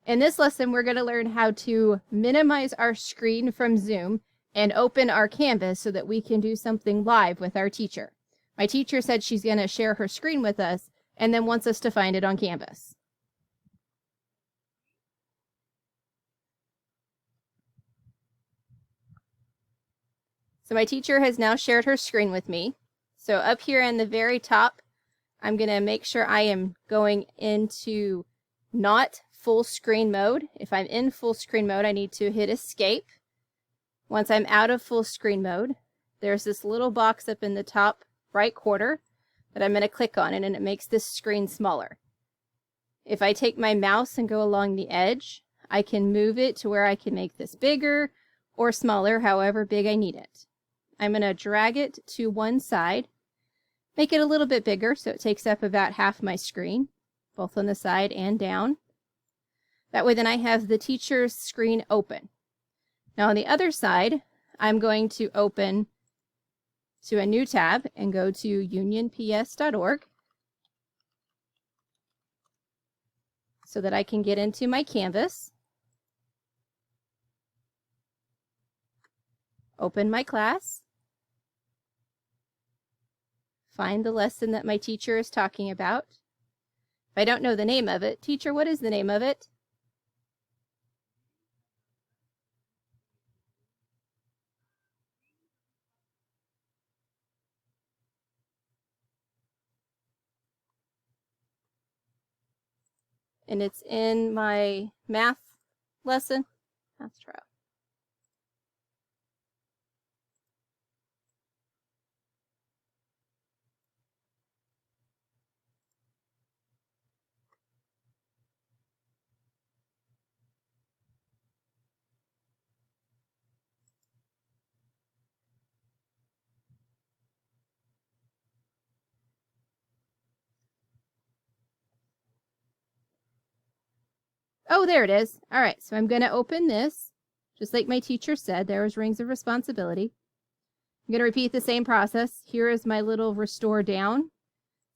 In this lesson, we're going to learn how to minimize our screen from Zoom and open our Canvas so that we can do something live with our teacher. My teacher said she's going to share her screen with us and then wants us to find it on Canvas. So my teacher has now shared her screen with me. So up here in the very top, I'm going to make sure I am going into not full screen mode. If I'm in full screen mode, I need to hit escape. Once I'm out of full screen mode, there's this little box up in the top right corner that I'm going to click on, and it makes this screen smaller. If I take my mouse and go along the edge, I can move it to where I can make this bigger or smaller, however big I need it. I'm going to drag it to one side, make it a little bit bigger so it takes up about half my screen, both on the side and down. That way then I have the teacher's screen open. Now on the other side, I'm going to open to a new tab and go to unionps.org so that I can get into my Canvas, open my class, find the lesson that my teacher is talking about. If I don't know the name of it, teacher, what is the name of it? And it's in my math lesson, math trial. Oh, there it is. All right, so I'm going to open this, just like my teacher said. There was Rings of Responsibility. I'm going to repeat the same process. Here is my little restore down.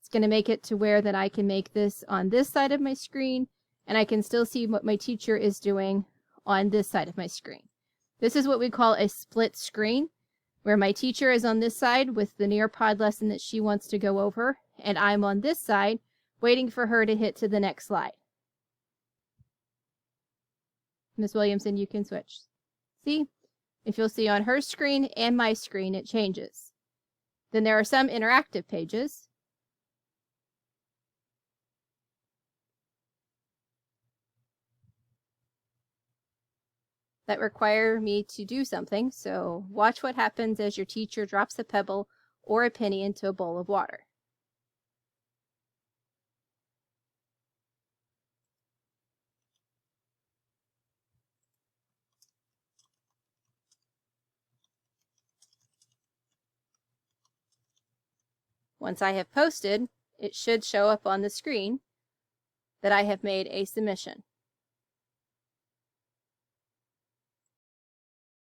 It's going to make it to where that I can make this on this side of my screen, and I can still see what my teacher is doing on this side of my screen. This is what we call a split screen, where my teacher is on this side with the Nearpod lesson that she wants to go over, and I'm on this side waiting for her to hit to the next slide. Ms. Williamson, you can switch. See? If you'll see on her screen and my screen, it changes. Then there are some interactive pages. That require me to do something, so watch what happens as your teacher drops a pebble or a penny into a bowl of water. Once I have posted, it should show up on the screen that I have made a submission.